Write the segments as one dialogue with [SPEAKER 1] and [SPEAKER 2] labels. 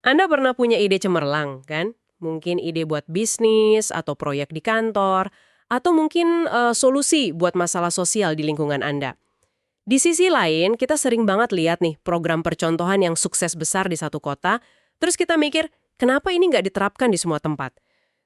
[SPEAKER 1] Anda pernah punya ide cemerlang, kan? Mungkin ide buat bisnis, atau proyek di kantor, atau mungkin solusi buat masalah sosial di lingkungan Anda. Di sisi lain, kita sering banget lihat nih program percontohan yang sukses besar di satu kota, terus kita mikir, kenapa ini nggak diterapkan di semua tempat?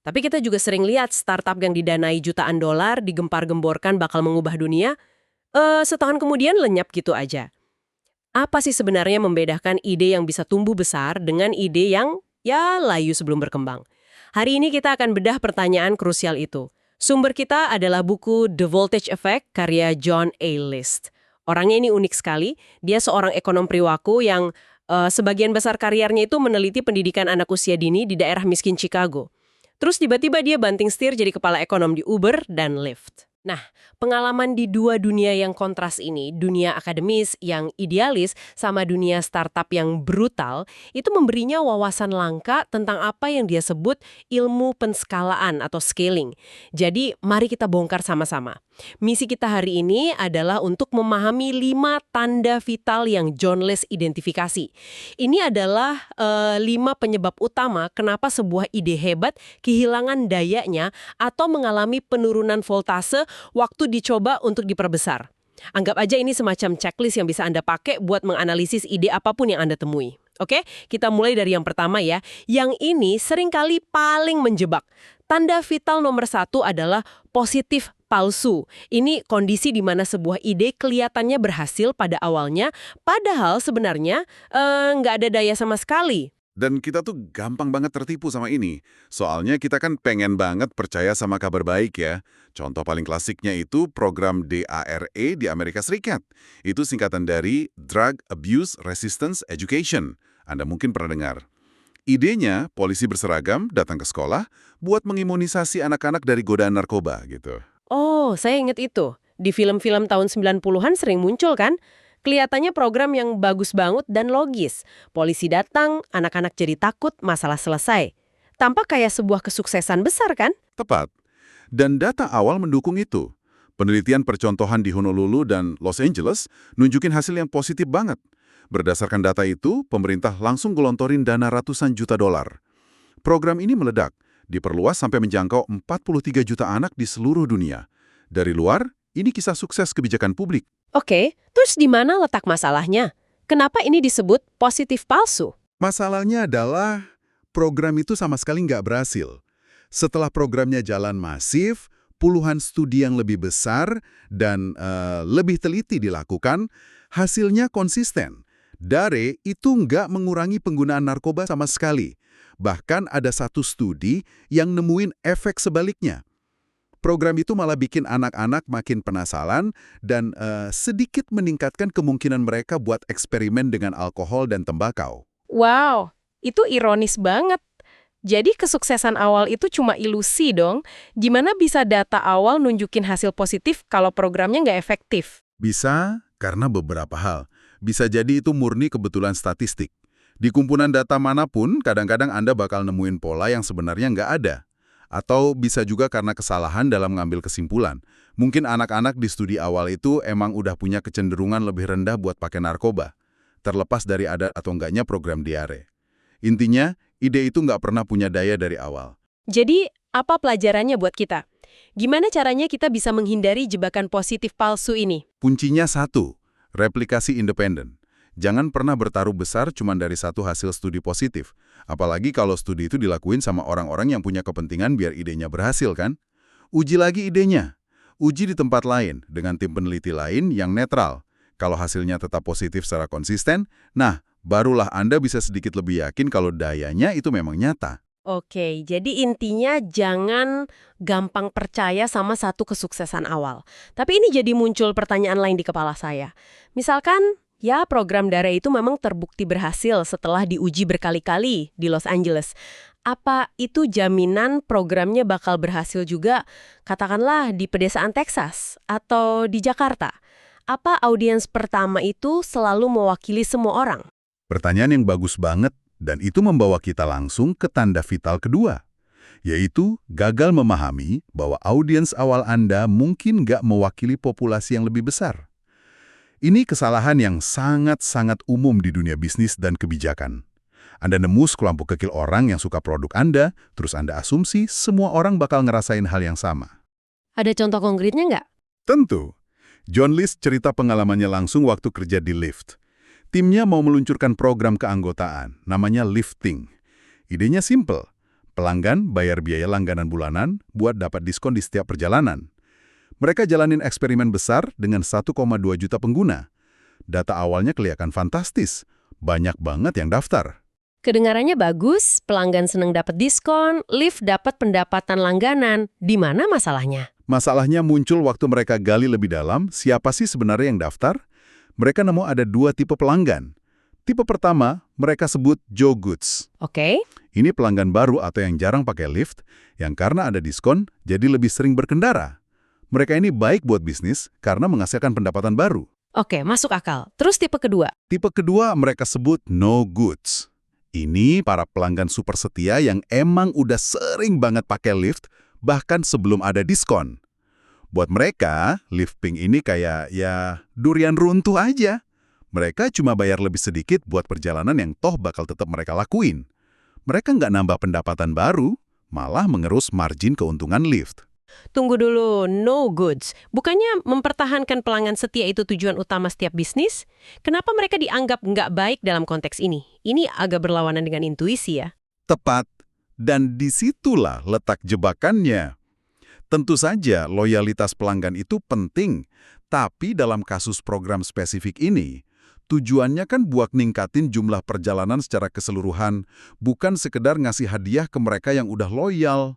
[SPEAKER 1] Tapi kita juga sering lihat startup yang didanai jutaan dolar, digempar-gemborkan bakal mengubah dunia, setahun kemudian lenyap gitu aja. Apa sih sebenarnya membedakan ide yang bisa tumbuh besar dengan ide yang ya layu sebelum berkembang? Hari ini kita akan bedah pertanyaan krusial itu. Sumber kita adalah buku The Voltage Effect karya John A. List. Orangnya ini unik sekali, dia seorang ekonom periwaku yang sebagian besar karirnya itu meneliti pendidikan anak usia dini di daerah miskin Chicago. Terus tiba-tiba dia banting setir jadi kepala ekonom di Uber dan Lyft. Nah, pengalaman di dua dunia yang kontras ini, dunia akademis yang idealis sama dunia startup yang brutal, itu memberinya wawasan langka tentang apa yang dia sebut ilmu penskalaan atau scaling. Jadi, mari kita bongkar sama-sama. Misi kita hari ini adalah untuk memahami 5 tanda vital yang John List identifikasi. Ini adalah 5 penyebab utama kenapa sebuah ide hebat kehilangan dayanya atau mengalami penurunan voltase waktu dicoba untuk diperbesar. Anggap aja ini semacam checklist yang bisa Anda pakai buat menganalisis ide apapun yang Anda temui. Oke, kita mulai dari yang pertama ya. Yang ini seringkali paling menjebak. Tanda vital nomor 1 adalah positif palsu. Ini kondisi di mana sebuah ide kelihatannya berhasil pada awalnya, padahal sebenarnya nggak ada daya sama sekali.
[SPEAKER 2] Dan kita tuh gampang banget tertipu sama ini. Soalnya kita kan pengen banget percaya sama kabar baik ya. Contoh paling klasiknya itu program DARE di Amerika Serikat. Itu singkatan dari Drug Abuse Resistance Education. Anda mungkin pernah dengar. Idenya, polisi berseragam datang ke sekolah buat mengimunisasi anak-anak dari godaan narkoba gitu.
[SPEAKER 1] Oh, saya ingat itu. Di film-film tahun 90-an sering muncul kan? Kelihatannya program yang bagus banget dan logis. Polisi datang, anak-anak jadi takut, masalah selesai. Tampak kayak sebuah kesuksesan besar kan?
[SPEAKER 2] Tepat. Dan data awal mendukung itu. Penelitian percontohan di Honolulu dan Los Angeles nunjukin hasil yang positif banget. Berdasarkan data itu, pemerintah langsung gelontorin dana ratusan juta dolar. Program ini meledak, diperluas sampai menjangkau 43 juta anak di seluruh dunia. Dari luar, ini kisah sukses kebijakan publik.
[SPEAKER 1] Oke, terus di mana letak masalahnya? Kenapa ini disebut positif palsu?
[SPEAKER 3] Masalahnya adalah program itu sama sekali nggak berhasil. Setelah programnya jalan masif, puluhan studi yang lebih besar dan lebih teliti dilakukan, hasilnya konsisten. DARE itu nggak mengurangi penggunaan narkoba sama sekali. Bahkan ada satu studi yang nemuin efek sebaliknya. Program itu malah bikin anak-anak makin penasaran dan sedikit meningkatkan kemungkinan mereka buat eksperimen dengan alkohol dan tembakau.
[SPEAKER 4] Wow, itu ironis banget. Jadi kesuksesan awal itu cuma ilusi dong. Gimana bisa data awal nunjukin hasil positif kalau programnya nggak efektif?
[SPEAKER 3] Bisa karena beberapa hal. Bisa jadi itu murni kebetulan statistik. Di kumpulan data manapun, kadang-kadang Anda bakal nemuin pola yang sebenarnya nggak ada. Atau bisa juga karena kesalahan dalam ngambil kesimpulan. Mungkin anak-anak di studi awal itu emang udah punya kecenderungan lebih rendah buat pakai narkoba. Terlepas dari ada atau enggaknya program DARE. Intinya, ide itu nggak pernah punya daya dari awal.
[SPEAKER 4] Jadi, apa pelajarannya buat kita? Gimana caranya kita bisa menghindari jebakan positif palsu ini?
[SPEAKER 3] Kuncinya satu, replikasi independen. Jangan pernah bertaruh besar cuma dari satu hasil studi positif. Apalagi kalau studi itu dilakuin sama orang-orang yang punya kepentingan biar idenya berhasil kan? Uji lagi idenya. Uji di tempat lain dengan tim peneliti lain yang netral. Kalau hasilnya tetap positif secara konsisten, nah barulah Anda bisa sedikit lebih yakin kalau dayanya itu memang nyata.
[SPEAKER 1] Oke, jadi intinya jangan gampang percaya sama satu kesuksesan awal. Tapi ini jadi muncul pertanyaan lain di kepala saya. Misalkan, ya program DARE itu memang terbukti berhasil setelah diuji berkali-kali di Los Angeles. Apa itu jaminan programnya bakal berhasil juga, katakanlah di pedesaan Texas atau di Jakarta? Apa audiens pertama itu selalu mewakili semua orang?
[SPEAKER 3] Pertanyaan yang bagus banget. Dan itu membawa kita langsung ke tanda vital kedua, yaitu gagal memahami bahwa audiens awal Anda mungkin nggak mewakili populasi yang lebih besar. Ini kesalahan yang sangat-sangat umum di dunia bisnis dan kebijakan. Anda nemu sekelompok kecil orang yang suka produk Anda, terus Anda asumsi semua orang bakal ngerasain hal yang sama.
[SPEAKER 1] Ada contoh konkretnya nggak?
[SPEAKER 3] Tentu. John List cerita pengalamannya langsung waktu kerja di Lyft. Timnya mau meluncurkan program keanggotaan, namanya Lifting. Idenya simple. Pelanggan bayar biaya langganan bulanan buat dapat diskon di setiap perjalanan. Mereka jalanin eksperimen besar dengan 1,2 juta pengguna. Data awalnya kelihatan fantastis. Banyak banget yang daftar.
[SPEAKER 1] Kedengarannya bagus, pelanggan seneng dapat diskon, Lyft dapat pendapatan langganan. Di mana masalahnya?
[SPEAKER 3] Masalahnya muncul waktu mereka gali lebih dalam siapa sih sebenarnya yang daftar. Mereka nemu ada 2 tipe pelanggan. Tipe pertama, mereka sebut Joe Goods.
[SPEAKER 1] Oke.
[SPEAKER 3] Ini pelanggan baru atau yang jarang pakai Lyft, yang karena ada diskon, jadi lebih sering berkendara. Mereka ini baik buat bisnis karena menghasilkan pendapatan baru.
[SPEAKER 1] Oke, masuk akal. Terus tipe kedua?
[SPEAKER 3] Tipe kedua mereka sebut No Goods. Ini para pelanggan super setia yang emang udah sering banget pakai Lyft, bahkan sebelum ada diskon. Buat mereka, Lifting ini kayak ya durian runtuh aja. Mereka cuma bayar lebih sedikit buat perjalanan yang toh bakal tetap mereka lakuin. Mereka nggak nambah pendapatan baru, malah mengerus margin keuntungan Lyft.
[SPEAKER 1] Tunggu dulu, no goods. Bukannya mempertahankan pelanggan setia itu tujuan utama setiap bisnis? Kenapa mereka dianggap nggak baik dalam konteks ini? Ini agak berlawanan dengan intuisi ya.
[SPEAKER 3] Tepat, dan disitulah letak jebakannya. Tentu saja loyalitas pelanggan itu penting, tapi dalam kasus program spesifik ini, tujuannya kan buat ningkatin jumlah perjalanan secara keseluruhan, bukan sekedar ngasih hadiah ke mereka yang udah loyal.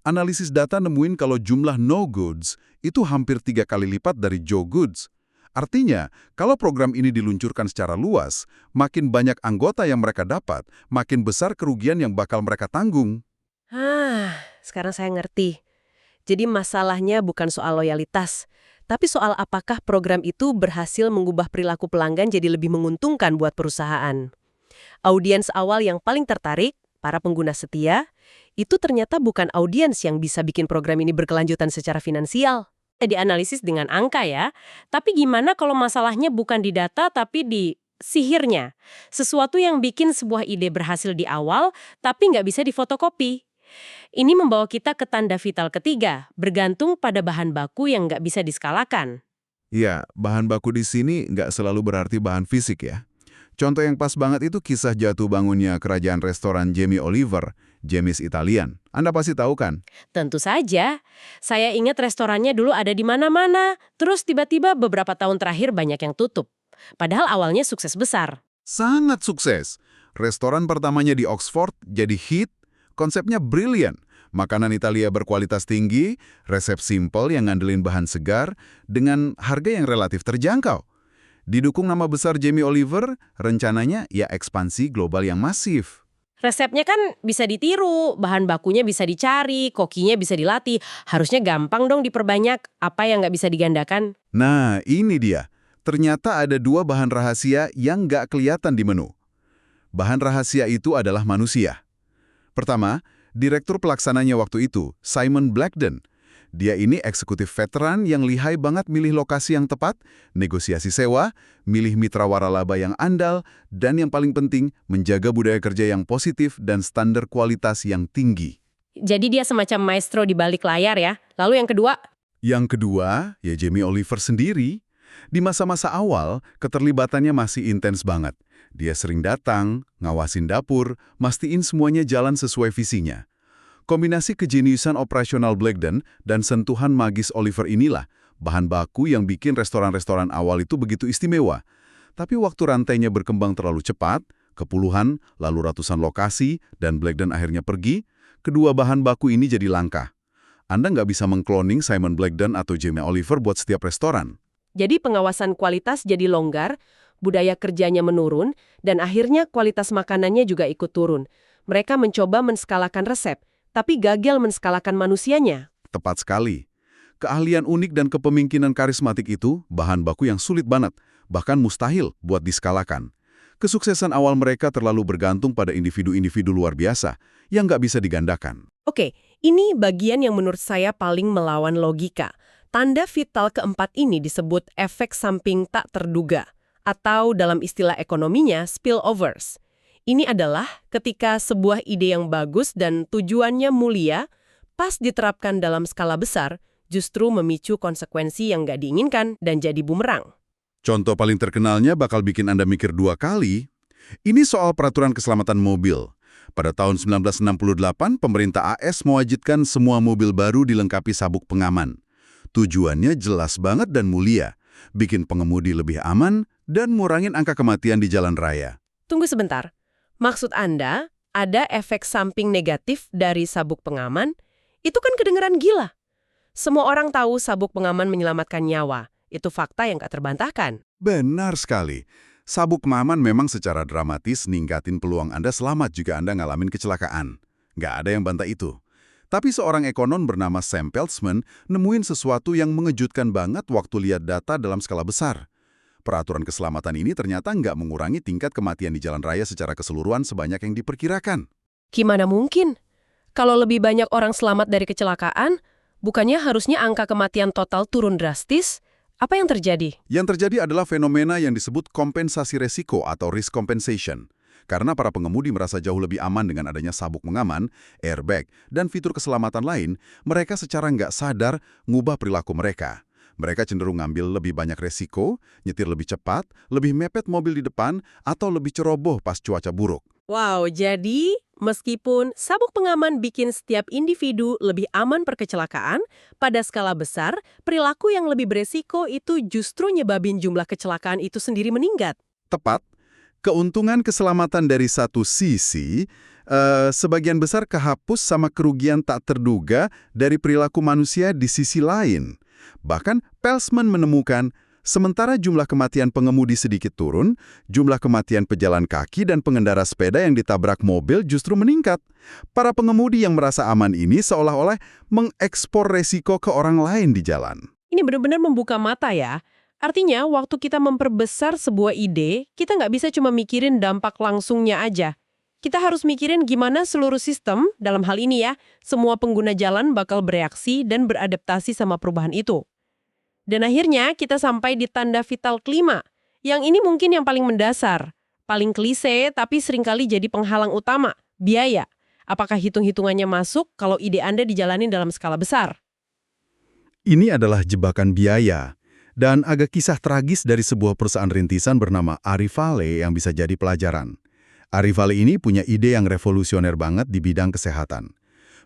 [SPEAKER 3] Analisis data nemuin kalau jumlah no goods itu hampir 3 kali lipat dari Joe Goods. Artinya, kalau program ini diluncurkan secara luas, makin banyak anggota yang mereka dapat, makin besar kerugian yang bakal mereka tanggung.
[SPEAKER 1] Sekarang saya ngerti. Jadi masalahnya bukan soal loyalitas, tapi soal apakah program itu berhasil mengubah perilaku pelanggan jadi lebih menguntungkan buat perusahaan. Audiens awal yang paling tertarik, para pengguna setia, itu ternyata bukan audiens yang bisa bikin program ini berkelanjutan secara finansial. Dianalisis dengan angka ya, tapi gimana kalau masalahnya bukan di data tapi di sihirnya? Sesuatu yang bikin sebuah ide berhasil di awal, tapi nggak bisa difotokopi. Ini membawa kita ke tanda vital ketiga, bergantung pada bahan baku yang nggak bisa diskalakan.
[SPEAKER 3] Iya, bahan baku di sini nggak selalu berarti bahan fisik ya. Contoh yang pas banget itu kisah jatuh bangunnya kerajaan restoran Jamie Oliver, Jamie's Italian. Anda pasti tahu kan?
[SPEAKER 1] Tentu saja. Saya ingat restorannya dulu ada di mana-mana, terus tiba-tiba beberapa tahun terakhir banyak yang tutup. Padahal awalnya sukses besar.
[SPEAKER 3] Sangat sukses. Restoran pertamanya di Oxford jadi hit, konsepnya brilian. Makanan Italia berkualitas tinggi, resep simple yang ngandelin bahan segar, dengan harga yang relatif terjangkau. Didukung nama besar Jamie Oliver, rencananya ya ekspansi global yang masif.
[SPEAKER 1] Resepnya kan bisa ditiru, bahan bakunya bisa dicari, kokinya bisa dilatih. Harusnya gampang dong diperbanyak, apa yang nggak bisa digandakan?
[SPEAKER 3] Nah, ini dia. Ternyata ada 2 bahan rahasia yang nggak kelihatan di menu. Bahan rahasia itu adalah manusia. Pertama, direktur pelaksananya waktu itu, Simon Blackden. Dia ini eksekutif veteran yang lihai banget milih lokasi yang tepat, negosiasi sewa, milih mitra waralaba yang andal, dan yang paling penting, menjaga budaya kerja yang positif dan standar kualitas yang tinggi.
[SPEAKER 1] Jadi dia semacam maestro di balik layar ya. Lalu yang kedua?
[SPEAKER 3] Yang kedua, ya Jamie Oliver sendiri. Di masa-masa awal, keterlibatannya masih intens banget. Dia sering datang, ngawasin dapur, mastiin semuanya jalan sesuai visinya. Kombinasi kejeniusan operasional Blackden dan sentuhan magis Oliver inilah bahan baku yang bikin restoran-restoran awal itu begitu istimewa. Tapi waktu rantainya berkembang terlalu cepat, ke puluhan, lalu ratusan lokasi, dan Blackden akhirnya pergi, kedua bahan baku ini jadi langka. Anda nggak bisa mengkloning Simon Blackden atau Jamie Oliver buat setiap restoran.
[SPEAKER 1] Jadi pengawasan kualitas jadi longgar, budaya kerjanya menurun, dan akhirnya kualitas makanannya juga ikut turun. Mereka mencoba menskalakan resep, tapi gagal menskalakan manusianya.
[SPEAKER 3] Tepat sekali. Keahlian unik dan kepemimpinan karismatik itu bahan baku yang sulit banget, bahkan mustahil buat diskalakan. Kesuksesan awal mereka terlalu bergantung pada individu-individu luar biasa yang nggak bisa digandakan.
[SPEAKER 1] Oke, ini bagian yang menurut saya paling melawan logika. Tanda vital keempat ini disebut efek samping tak terduga, atau dalam istilah ekonominya spillovers. Ini adalah ketika sebuah ide yang bagus dan tujuannya mulia, pas diterapkan dalam skala besar, justru memicu konsekuensi yang nggak diinginkan dan jadi bumerang.
[SPEAKER 3] Contoh paling terkenalnya bakal bikin Anda mikir 2 kali. Ini soal peraturan keselamatan mobil. Pada tahun 1968, pemerintah AS mewajibkan semua mobil baru dilengkapi sabuk pengaman. Tujuannya jelas banget dan mulia, bikin pengemudi lebih aman dan ngurangin angka kematian di jalan raya.
[SPEAKER 1] Tunggu sebentar. Maksud Anda, ada efek samping negatif dari sabuk pengaman? Itu kan kedengeran gila. Semua orang tahu sabuk pengaman menyelamatkan nyawa. Itu fakta yang gak terbantahkan.
[SPEAKER 3] Benar sekali. Sabuk pengaman memang secara dramatis ningkatin peluang Anda selamat jika Anda ngalamin kecelakaan. Nggak ada yang bantah itu. Tapi seorang ekonom bernama Sam Peltzman nemuin sesuatu yang mengejutkan banget waktu lihat data dalam skala besar. Peraturan keselamatan ini ternyata nggak mengurangi tingkat kematian di jalan raya secara keseluruhan sebanyak yang diperkirakan.
[SPEAKER 1] Gimana mungkin? Kalau lebih banyak orang selamat dari kecelakaan, bukannya harusnya angka kematian total turun drastis? Apa yang terjadi?
[SPEAKER 3] Yang terjadi adalah fenomena yang disebut kompensasi resiko atau risk compensation. Karena para pengemudi merasa jauh lebih aman dengan adanya sabuk pengaman, airbag, dan fitur keselamatan lain, mereka secara nggak sadar ngubah perilaku mereka. Mereka cenderung ngambil lebih banyak resiko, nyetir lebih cepat, lebih mepet mobil di depan, atau lebih ceroboh pas cuaca buruk.
[SPEAKER 1] Wow, jadi meskipun sabuk pengaman bikin setiap individu lebih aman per kecelakaan, pada skala besar, perilaku yang lebih beresiko itu justru nyebabin jumlah kecelakaan itu sendiri meningkat.
[SPEAKER 3] Tepat, keuntungan keselamatan dari satu sisi, sebagian besar kehapus sama kerugian tak terduga dari perilaku manusia di sisi lain. Bahkan, Peltzman menemukan, sementara jumlah kematian pengemudi sedikit turun, jumlah kematian pejalan kaki dan pengendara sepeda yang ditabrak mobil justru meningkat. Para pengemudi yang merasa aman ini seolah-olah mengekspor resiko ke orang lain di jalan.
[SPEAKER 1] Ini benar-benar membuka mata ya. Artinya, waktu kita memperbesar sebuah ide, kita nggak bisa cuma mikirin dampak langsungnya aja. Kita harus mikirin gimana seluruh sistem, dalam hal ini ya, semua pengguna jalan bakal bereaksi dan beradaptasi sama perubahan itu. Dan akhirnya kita sampai di tanda vital kelima, yang ini mungkin yang paling mendasar, paling klise tapi seringkali jadi penghalang utama, biaya. Apakah hitung-hitungannya masuk kalau ide Anda dijalanin dalam skala besar?
[SPEAKER 3] Ini adalah jebakan biaya, dan agak kisah tragis dari sebuah perusahaan rintisan bernama Arivale yang bisa jadi pelajaran. Arivale ini punya ide yang revolusioner banget di bidang kesehatan.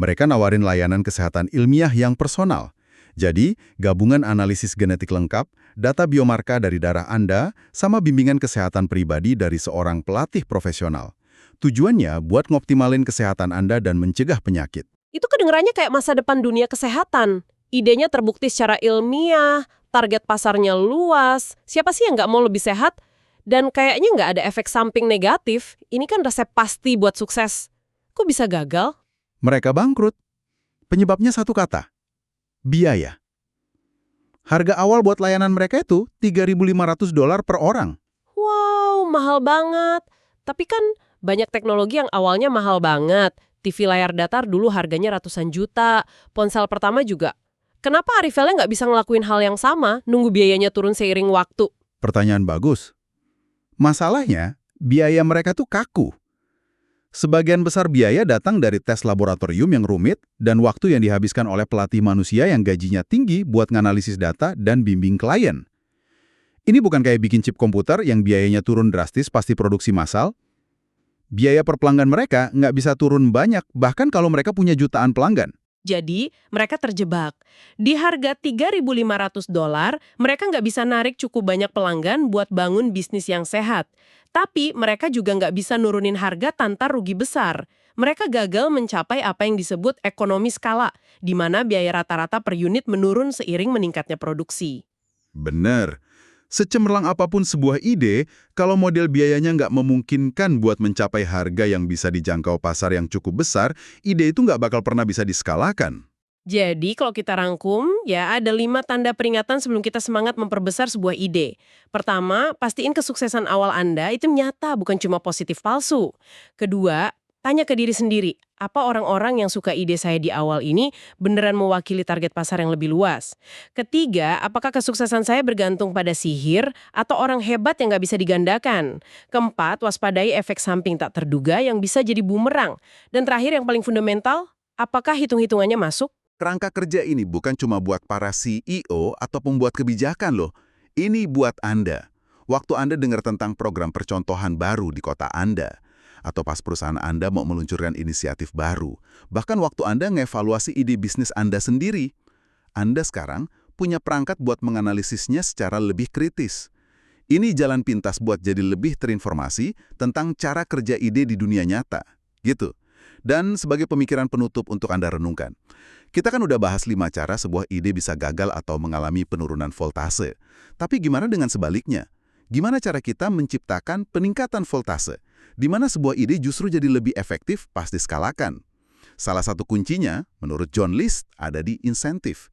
[SPEAKER 3] Mereka nawarin layanan kesehatan ilmiah yang personal. Jadi, gabungan analisis genetik lengkap, data biomarka dari darah Anda, sama bimbingan kesehatan pribadi dari seorang pelatih profesional. Tujuannya buat ngoptimalin kesehatan Anda dan mencegah penyakit.
[SPEAKER 1] Itu kedengarannya kayak masa depan dunia kesehatan. Idenya terbukti secara ilmiah, target pasarnya luas, siapa sih yang nggak mau lebih sehat? Dan kayaknya nggak ada efek samping negatif, ini kan resep pasti buat sukses. Kok bisa gagal?
[SPEAKER 3] Mereka bangkrut. Penyebabnya satu kata, biaya. Harga awal buat layanan mereka itu $3.500 per orang.
[SPEAKER 1] Wow, mahal banget. Tapi kan banyak teknologi yang awalnya mahal banget. TV layar datar dulu harganya ratusan juta, ponsel pertama juga. Kenapa Arivale nggak bisa ngelakuin hal yang sama, nunggu biayanya turun seiring waktu?
[SPEAKER 3] Pertanyaan bagus. Masalahnya, biaya mereka tuh kaku. Sebagian besar biaya datang dari tes laboratorium yang rumit dan waktu yang dihabiskan oleh pelatih manusia yang gajinya tinggi buat nganalisis data dan bimbing klien. Ini bukan kayak bikin chip komputer yang biayanya turun drastis pasti produksi massal. Biaya per pelanggan mereka nggak bisa turun banyak, bahkan kalau mereka punya jutaan pelanggan.
[SPEAKER 1] Jadi, mereka terjebak. Di harga $3.500, mereka nggak bisa narik cukup banyak pelanggan buat bangun bisnis yang sehat. Tapi, mereka juga nggak bisa nurunin harga tanpa rugi besar. Mereka gagal mencapai apa yang disebut ekonomi skala, di mana biaya rata-rata per unit menurun seiring meningkatnya produksi.
[SPEAKER 3] Bener. Secemerlang apapun sebuah ide, kalau model biayanya nggak memungkinkan buat mencapai harga yang bisa dijangkau pasar yang cukup besar, ide itu nggak bakal pernah bisa diskalakan.
[SPEAKER 1] Jadi, kalau kita rangkum, ya ada 5 tanda peringatan sebelum kita semangat memperbesar sebuah ide. Pertama, pastiin kesuksesan awal Anda itu nyata, bukan cuma positif palsu. Kedua, Tanya ke diri sendiri, apa orang-orang yang suka ide saya di awal ini beneran mewakili target pasar yang lebih luas? Ketiga, apakah kesuksesan saya bergantung pada sihir atau orang hebat yang nggak bisa digandakan? Keempat, waspadai efek samping tak terduga yang bisa jadi bumerang. Dan terakhir yang paling fundamental, apakah hitung-hitungannya masuk?
[SPEAKER 3] Kerangka kerja ini bukan cuma buat para CEO atau pembuat kebijakan loh. Ini buat Anda. Waktu Anda dengar tentang program percontohan baru di kota Anda, atau pas perusahaan Anda mau meluncurkan inisiatif baru, bahkan waktu Anda ngevaluasi ide bisnis Anda sendiri, Anda sekarang punya perangkat buat menganalisisnya secara lebih kritis. Ini jalan pintas buat jadi lebih terinformasi tentang cara kerja ide di dunia nyata. Gitu. Dan sebagai pemikiran penutup untuk Anda renungkan, kita kan udah bahas 5 cara sebuah ide bisa gagal atau mengalami penurunan voltase. Tapi gimana dengan sebaliknya? Gimana cara kita menciptakan peningkatan voltase? Di mana sebuah ide justru jadi lebih efektif pas diskalakan. Salah satu kuncinya, menurut John List, ada di insentif.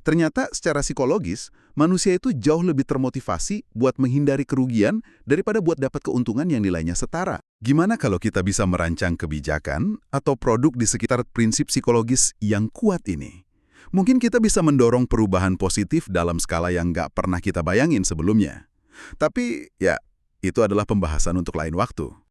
[SPEAKER 3] Ternyata secara psikologis, manusia itu jauh lebih termotivasi buat menghindari kerugian daripada buat dapat keuntungan yang nilainya setara. Gimana kalau kita bisa merancang kebijakan atau produk di sekitar prinsip psikologis yang kuat ini? Mungkin kita bisa mendorong perubahan positif dalam skala yang nggak pernah kita bayangin sebelumnya. Tapi, ya, itu adalah pembahasan untuk lain waktu.